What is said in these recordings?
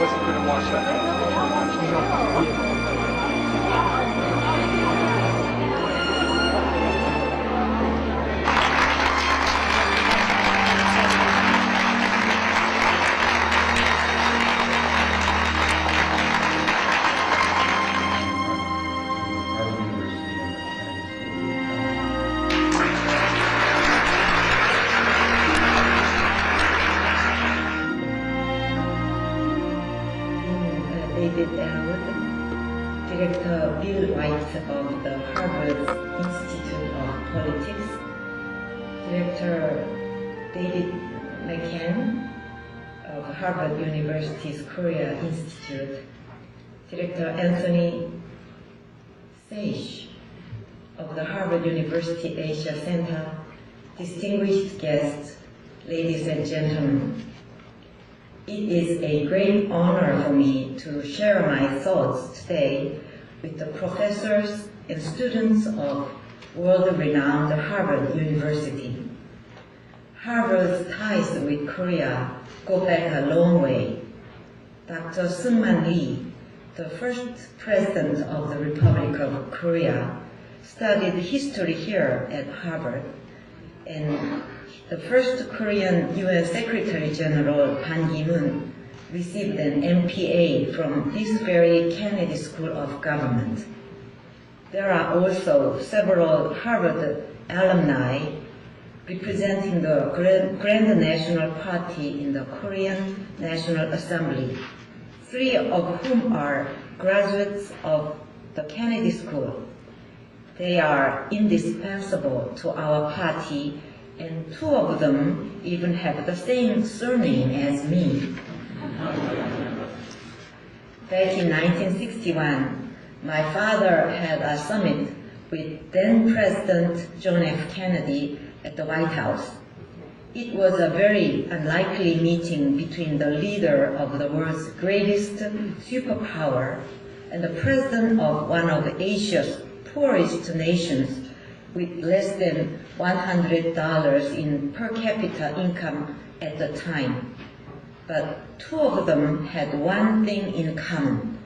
wasn't going to watch that. Director Bill White of the Harvard Institute of Politics, Director David McCann of Harvard University's Korea Institute, Director Anthony Sage of the Harvard University Asia Center, distinguished guests, ladies and gentlemen. It is a great honor for me to share my thoughts today with the professors and students of world-renowned Harvard University. Harvard's ties with Korea go back a long way. Dr. Seung-Man Lee, the first president of the Republic of Korea, studied history here at Harvard, and the first Korean UN Secretary General Ban Ki-moon received an MPA from this very Kennedy School of Government. There are also several Harvard alumni representing the Grand National Party in the Korean National Assembly, 3 of whom are graduates of the Kennedy School. They are indispensable to our party, and 2 of them even have the same surname as me. Back in 1961, my father had a summit with then-President John F. Kennedy at the White House. It was a very unlikely meeting between the leader of the world's greatest superpower and the president of one of Asia's poorest nations with less than $100 in per capita income at the time. But 2 of them had one thing in common: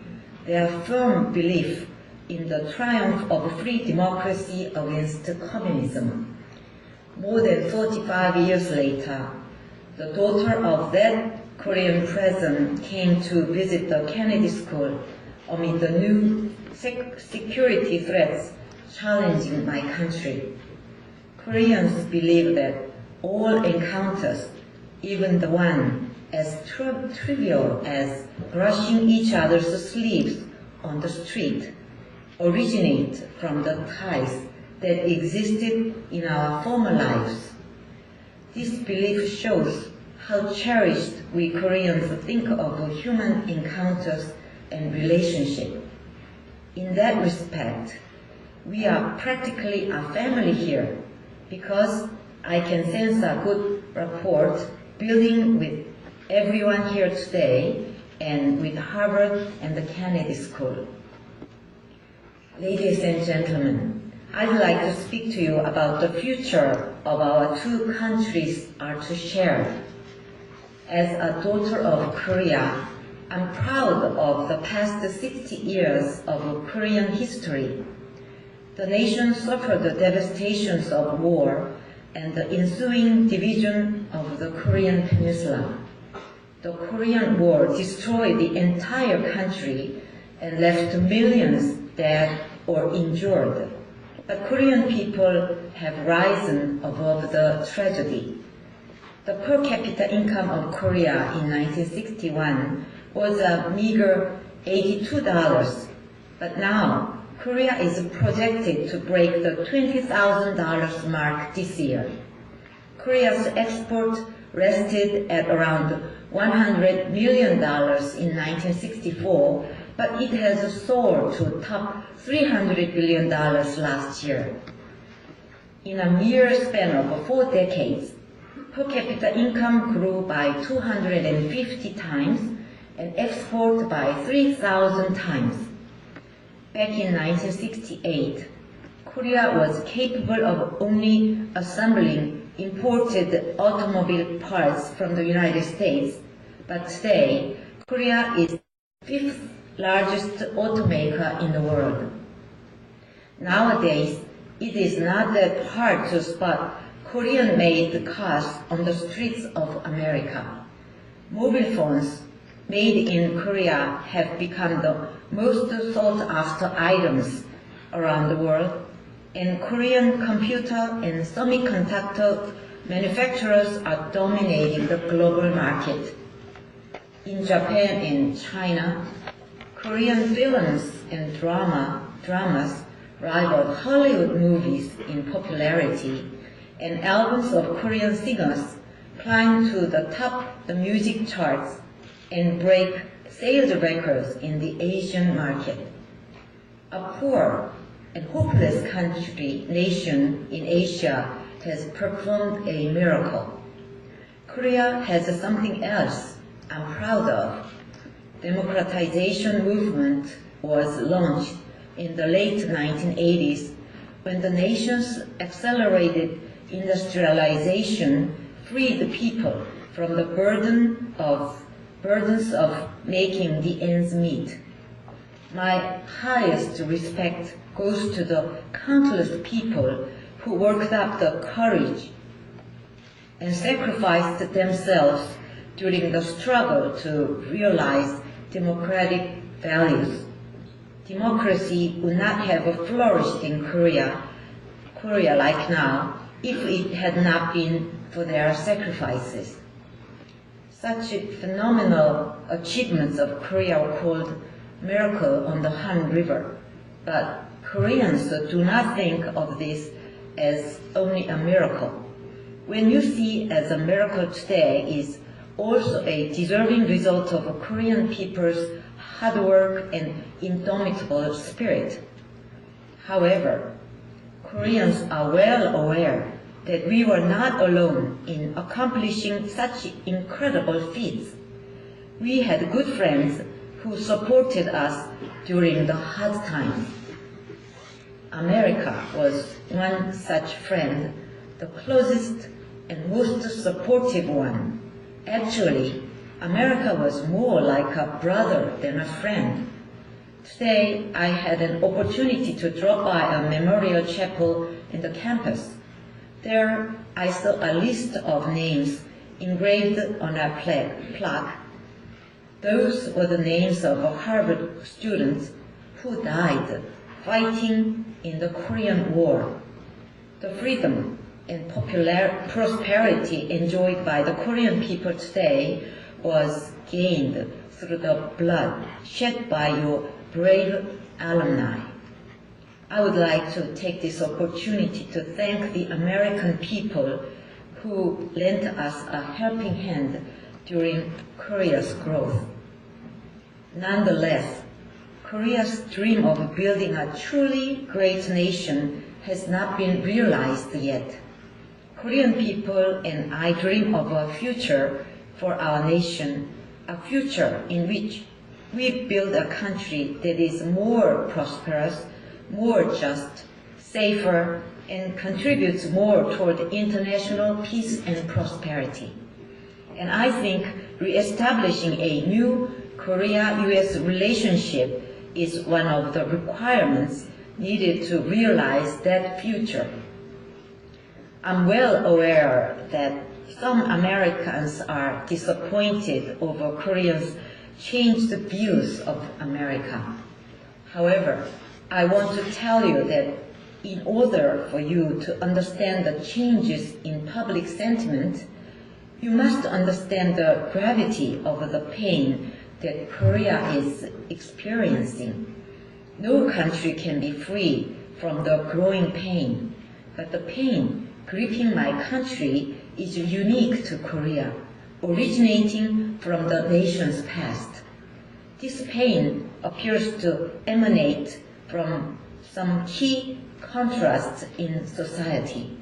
their firm belief in the triumph of free democracy against communism. More than 45 years later, the daughter of that Korean president came to visit the Kennedy School amid the new security threats challenging my country. Koreans believe that all encounters, even the one as trivial as brushing each other's sleeves on the street, originate from the ties that existed in our former lives. This belief shows how cherished we Koreans think of human encounters and relationships. In that respect, we are practically a family here, because I can sense a good rapport building with everyone here today and with Harvard and the Kennedy School. Ladies and gentlemen, I'd like to speak to you about the future of our 2 countries are to share. As a daughter of Korea, I'm proud of the past 60 years of Korean history. The nation suffered the devastations of war and the ensuing division of the Korean Peninsula. The Korean War destroyed the entire country and left millions dead or injured. But Korean people have risen above the tragedy. The per capita income of Korea in 1961 was a meager $82, but now Korea is projected to break the $20,000 mark this year. Korea's export rested at around $100 million in 1964, but it has soared to top $300 billion last year. In a mere span of 4 decades, per capita income grew by 250 times and export by 3,000 times. Back in 1968, Korea was capable of only assembling imported automobile parts from the United States, but today, Korea is the fifth largest automaker in the world. Nowadays, it is not that hard to spot Korean-made cars on the streets of America. Mobile phones made in Korea have become the most sought-after items around the world, and Korean computer and semiconductor manufacturers are dominating the global market. In Japan and China, Korean films and dramas rival Hollywood movies in popularity, and albums of Korean singers climb to the top of the music charts and break sales records in the Asian market. A poor and hopeless nation in Asia has performed a miracle. Korea has something else I'm proud of. Democratization movement was launched in the late 1980s when the nation's accelerated industrialization freed people from the burdens of making the ends meet. My highest respect goes to the countless people who worked up the courage and sacrificed themselves during the struggle to realize democratic values. Democracy would not have flourished in Korea like now if it had not been for their sacrifices. Such phenomenal achievements of Korea are called miracle on the Han River, but Koreans do not think of this as only a miracle. When you see as a miracle today is also a deserving result of Korean people's hard work and indomitable spirit. However, Koreans are well aware that we were not alone in accomplishing such incredible feats. We had good friends who supported us during the hard times. America was one such friend, the closest and most supportive one. Actually, America was more like a brother than a friend. Today, I had an opportunity to drop by a memorial chapel in the campus. There, I saw a list of names engraved on a plaque. Those were the names of Harvard students who died fighting in the Korean War. The freedom and prosperity enjoyed by the Korean people today was gained through the blood shed by your brave alumni. I would like to take this opportunity to thank the American people who lent us a helping hand during Korea's growth. Nonetheless, Korea's dream of building a truly great nation has not been realized yet. Korean people and I dream of a future for our nation, a future in which we build a country that is more prosperous, more just, safer, and contributes more toward international peace and prosperity. And I think reestablishing a new Korea-US relationship is one of the requirements needed to realize that future. I'm well aware that some Americans are disappointed over Koreans' changed views of America. However, I want to tell you that in order for you to understand the changes in public sentiment, you must understand the gravity of the pain that Korea is experiencing. No country can be free from the growing pain, but the pain gripping my country is unique to Korea, originating from the nation's past. This pain appears to emanate from some key contrasts in society: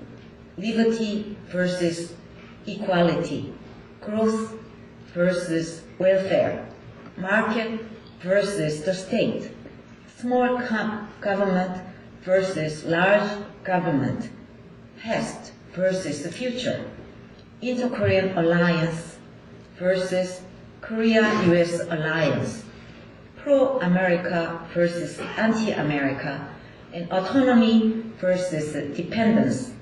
liberty versus equality, growth versus welfare, market versus the state, small government versus large government, past versus the future, inter-Korean alliance versus Korea-US alliance, pro-America versus anti-America, and autonomy versus dependence.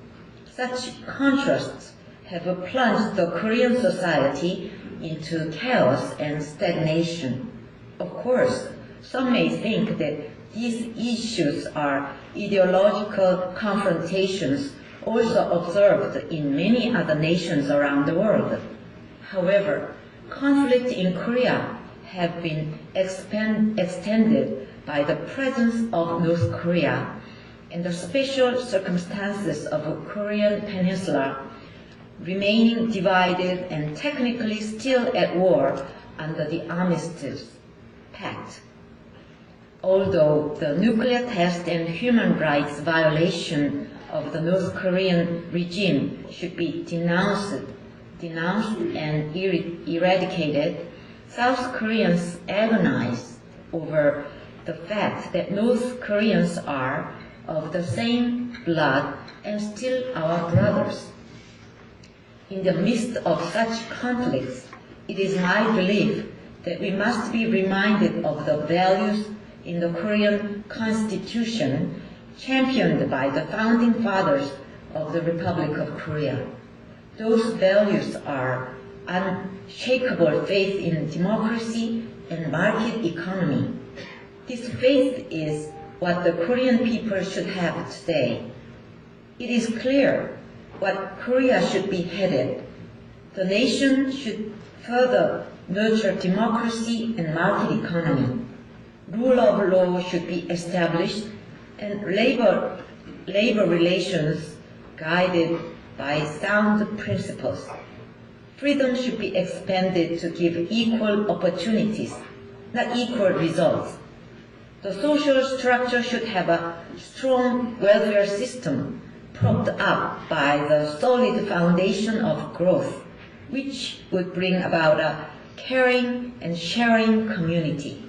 Such contrasts have plunged the Korean society into chaos and stagnation. Of course, some may think that these issues are ideological confrontations also observed in many other nations around the world. However, conflict in Korea have been extended by the presence of North Korea and the special circumstances of the Korean Peninsula remaining divided and technically still at war under the Armistice Pact. Although the nuclear test and human rights violation of the North Korean regime should be denounced and eradicated, South Koreans agonize over the fact that North Koreans are of the same blood and still our brothers. In the midst of such conflicts, it is my belief that we must be reminded of the values in the Korean Constitution championed by the founding fathers of the Republic of Korea. Those values are unshakable faith in democracy and market economy. This faith is what the Korean people should have today. It is clear what Korea should be headed. The nation should further nurture democracy and market economy. Rule of law should be established and labor relations guided by sound principles. Freedom should be expanded to give equal opportunities, not equal results. The social structure should have a strong welfare system propped up by the solid foundation of growth, which would bring about a caring and sharing community.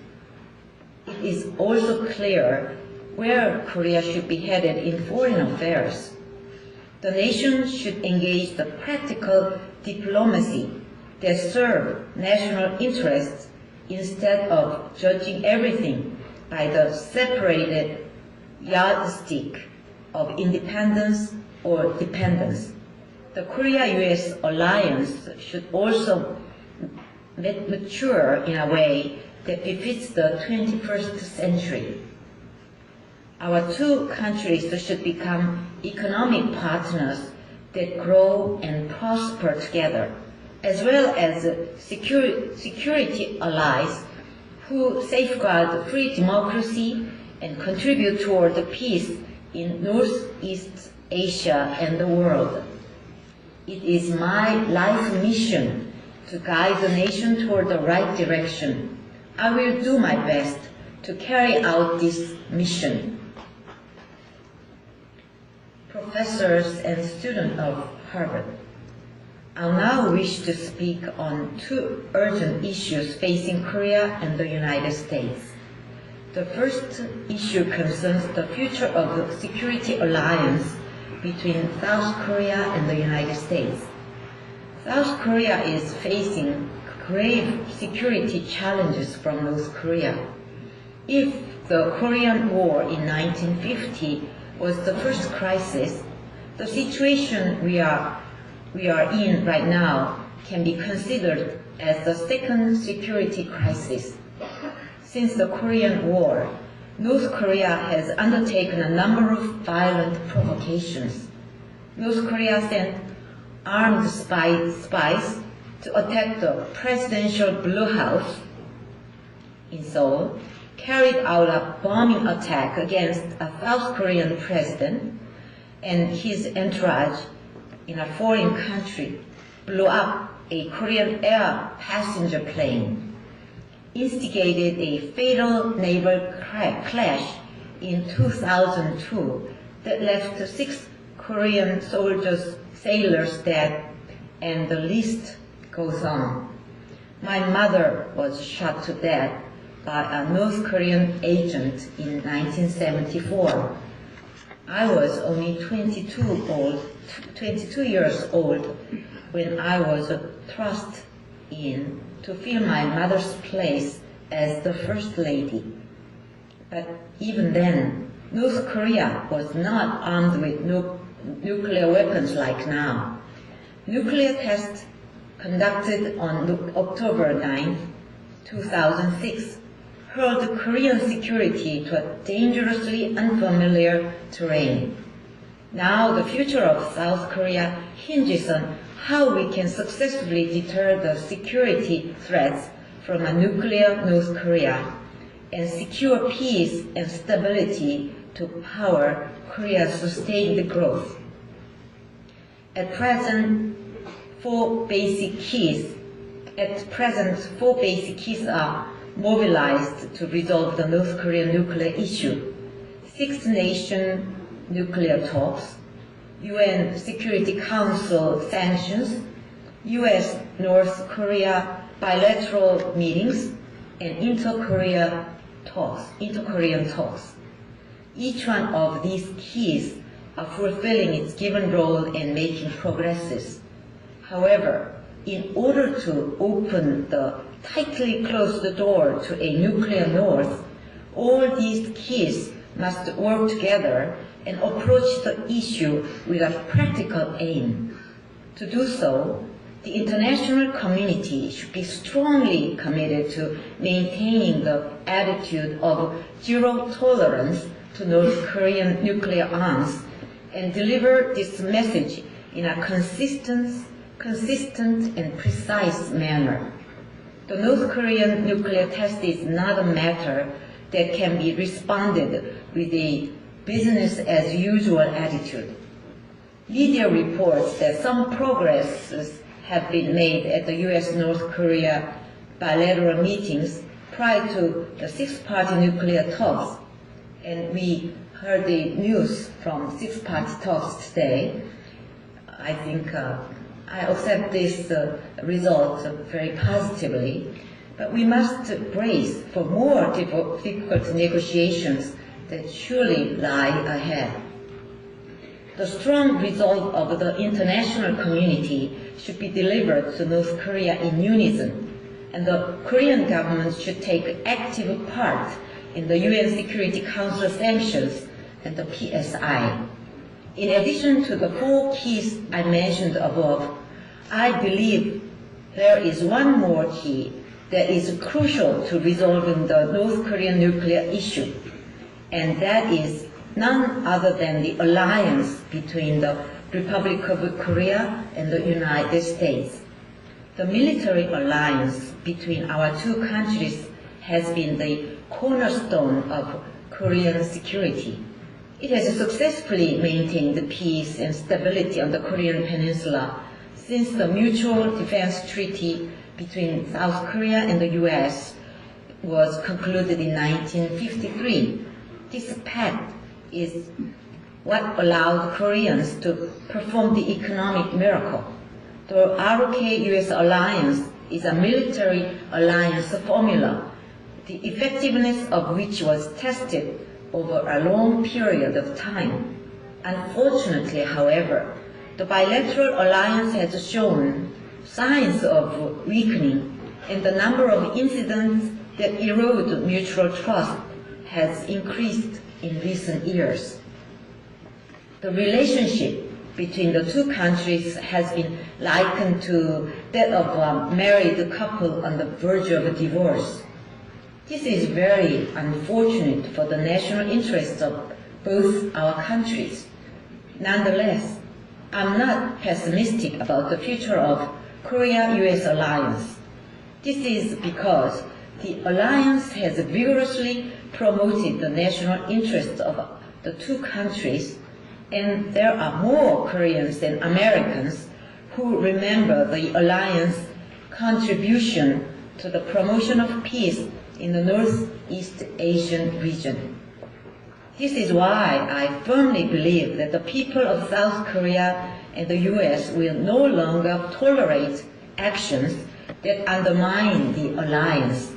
It is also clear where Korea should be headed in foreign affairs. The nation should engage the practical diplomacy that serve national interests instead of judging everything by the separated yardstick of independence or dependence. The Korea-US alliance should also mature in a way that befits the 21st century. Our two countries should become economic partners that grow and prosper together, as well as security allies who safeguard free democracy and contribute toward the peace in Northeast Asia and the world. It is my life mission to guide the nation toward the right direction. I will do my best to carry out this mission. Professors and students of Harvard, I now wish to speak on two urgent issues facing Korea and the United States. The first issue concerns the future of the security alliance between South Korea and the United States. South Korea is facing grave security challenges from North Korea. If the Korean War in 1950 was the first crisis, the situation we are in right now can be considered as the second security crisis. Since the Korean War, North Korea has undertaken a number of violent provocations. North Korea sent armed spies to attack the presidential Blue House in Seoul, carried out a bombing attack against a South Korean president and his entourage in a foreign country, blew up a Korean air passenger plane, instigated a fatal naval clash in 2002 that left 6 Korean sailors dead, and the list goes on. My mother was shot to death by a North Korean agent in 1974. I was only 22 years old when I was thrust in to fill my mother's place as the First Lady. But even then, North Korea was not armed with nuclear weapons like now. Nuclear tests conducted on October 9, 2006, hurled Korean security to a dangerously unfamiliar terrain. Now the future of South Korea hinges on how we can successfully deter the security threats from a nuclear North Korea and secure peace and stability to power Korea's sustained growth. At present, four basic keys are mobilized to resolve the North Korean nuclear issue: six-nation nuclear talks, UN Security Council sanctions, US-North Korea bilateral meetings, and inter-Korean talks. Each one of these keys are fulfilling its given role and making progresses. However, in order to open the tightly closed door to a nuclear North, all these keys must work together and approach the issue with a practical aim. To do so, the international community should be strongly committed to maintaining the attitude of zero tolerance to North Korean nuclear arms and deliver this message in a consistent and precise manner. The North Korean nuclear test is not a matter that can be responded with a business-as-usual attitude. Media reports that some progress have been made at the U.S.-North Korea bilateral meetings prior to the six-party nuclear talks, and we heard the news from six-party talks today. I think I accept this result very positively, but we must brace for more difficult negotiations that surely lie ahead. The strong resolve of the international community should be delivered to North Korea in unison, and the Korean government should take active part in the UN Security Council sanctions and the PSI. In addition to the four keys I mentioned above, I believe there is one more key that is crucial to resolving the North Korean nuclear issue, and that is none other than the alliance between the Republic of Korea and the United States. The military alliance between our two countries has been the cornerstone of Korean security. It has successfully maintained peace and stability on the Korean Peninsula since the Mutual Defense Treaty between South Korea and the U.S. was concluded in 1953. This pact is what allowed Koreans to perform the economic miracle. The ROK-US alliance is a military alliance formula, the effectiveness of which was tested over a long period of time. Unfortunately, however, the bilateral alliance has shown signs of weakening, and the number of incidents that erode mutual trust has increased in recent years. The relationship between the two countries has been likened to that of a married couple on the verge of a divorce. This is very unfortunate for the national interests of both our countries. Nonetheless, I'm not pessimistic about the future of Korea-US alliance. This is because the alliance has vigorously promoted the national interests of the two countries, and there are more Koreans than Americans who remember the alliance contribution to the promotion of peace in the Northeast Asian region. This is why I firmly believe that the people of South Korea and the US will no longer tolerate actions that undermine the alliance.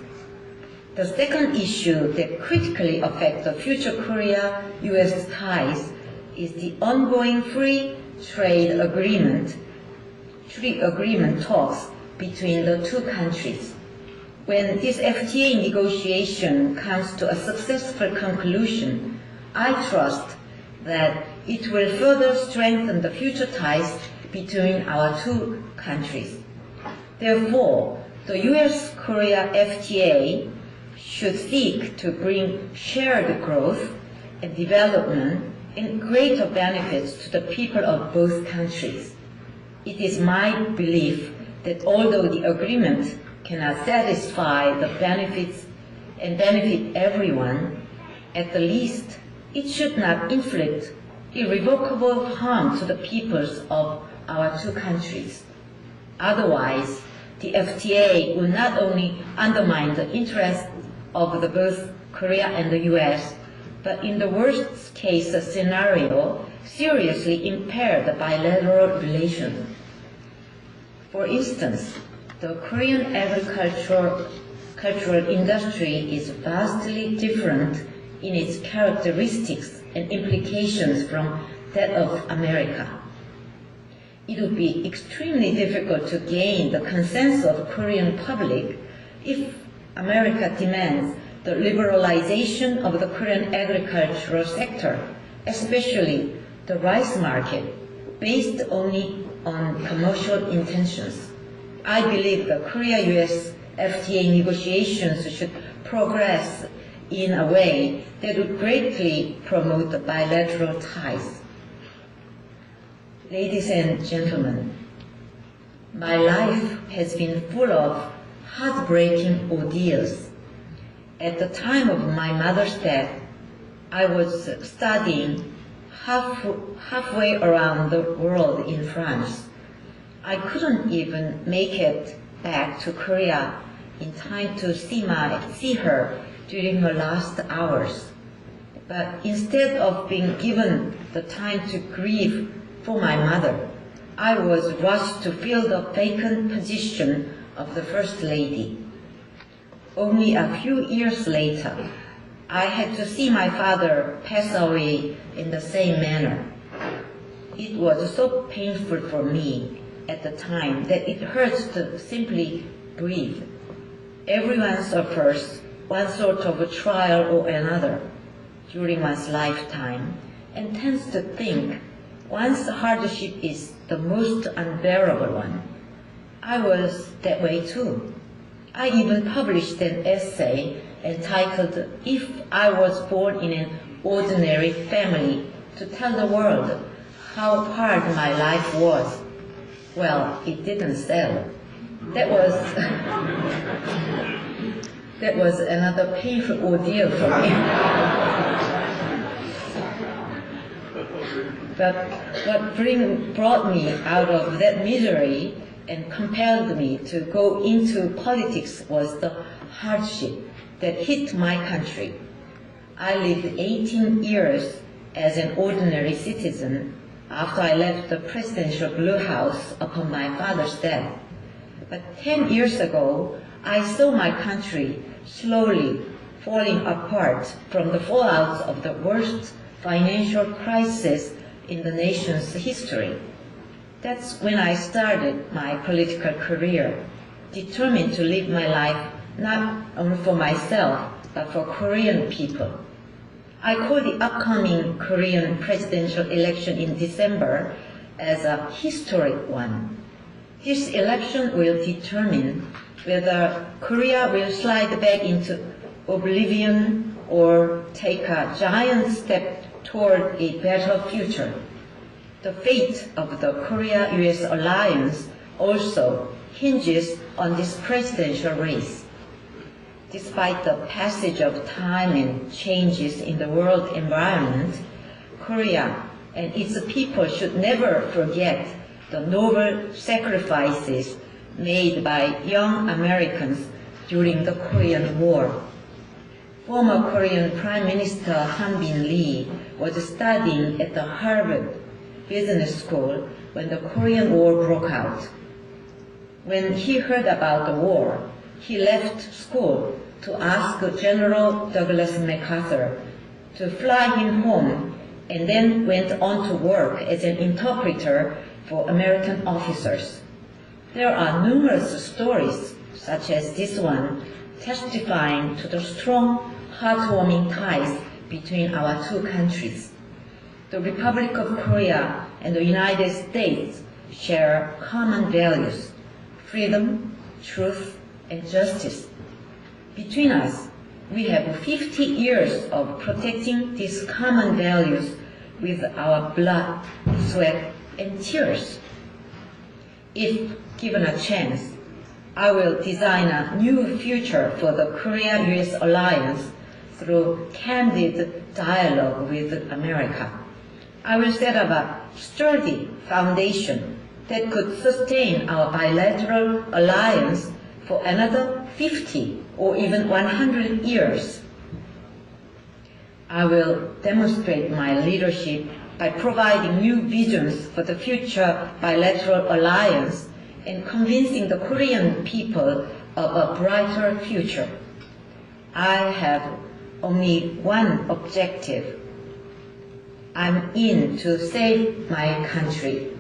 The second issue that critically affects the future Korea-US ties is the ongoing free agreement talks between the two countries. When this FTA negotiation comes to a successful conclusion, I trust that it will further strengthen the future ties between our two countries. Therefore, the US-Korea FTA should seek to bring shared growth and development and greater benefits to the people of both countries. It is my belief that although the agreement cannot satisfy the benefits and benefit everyone, at the least it should not inflict irrevocable harm to the peoples of our two countries. Otherwise, the FTA will not only undermine the interests of both Korea and the US, but in the worst case scenario, seriously impair the bilateral relations. For instance, the Korean agricultural industry is vastly different in its characteristics and implications from that of America. It would be extremely difficult to gain the consensus of the Korean public if America demands the liberalization of the Korean agricultural sector, especially the rice market, based only on commercial intentions. I believe the Korea-US FTA negotiations should progress in a way that would greatly promote the bilateral ties. Ladies and gentlemen, my life has been full of heartbreaking ordeals. At the time of my mother's death, I was studying halfway around the world in France. I couldn't even make it back to Korea in time to see her during her last hours. But instead of being given the time to grieve for my mother, I was rushed to fill the vacant position of the First Lady. Only a few years later, I had to see my father pass away in the same manner. It was so painful for me at the time that it hurts to simply breathe. Everyone suffers one sort of a trial or another during one's lifetime and tends to think one's hardship is the most unbearable one. I was that way too. I even published an essay entitled "If I Was Born in an Ordinary Family" to tell the world how hard my life was. Well, it didn't sell. That was another painful ordeal for me. But what brought me out of that misery and compelled me to go into politics was the hardship that hit my country. I lived 18 years as an ordinary citizen after I left the presidential Blue House upon my father's death. But 10 years ago, I saw my country slowly falling apart from the fallout of the worst financial crisis in the nation's history. That's when I started my political career, determined to live my life not only for myself, but for Korean people. I call the upcoming Korean presidential election in December as a historic one. This election will determine whether Korea will slide back into oblivion or take a giant step toward a better future. The fate of the Korea-US alliance also hinges on this presidential race. Despite the passage of time and changes in the world environment, Korea and its people should never forget the noble sacrifices made by young Americans during the Korean War. Former Korean Prime Minister Han Bin-lee was studying at the Harvard Business School when the Korean War broke out. When he heard about the war, he left school to ask General Douglas MacArthur to fly him home, and then went on to work as an interpreter for American officers. There are numerous stories, such as this one, testifying to the strong, heartwarming ties between our two countries. The Republic of Korea and the United States share common values: freedom, truth, and justice. Between us, we have 50 years of protecting these common values with our blood, sweat, and tears. If given a chance, I will design a new future for the Korea-US alliance through candid dialogue with America. I will set up a sturdy foundation that could sustain our bilateral alliance for another 50 or even 100 years. I will demonstrate my leadership by providing new visions for the future bilateral alliance and convincing the Korean people of a brighter future. I have only one objective. I'm in to save my country.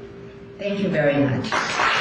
Thank you very much.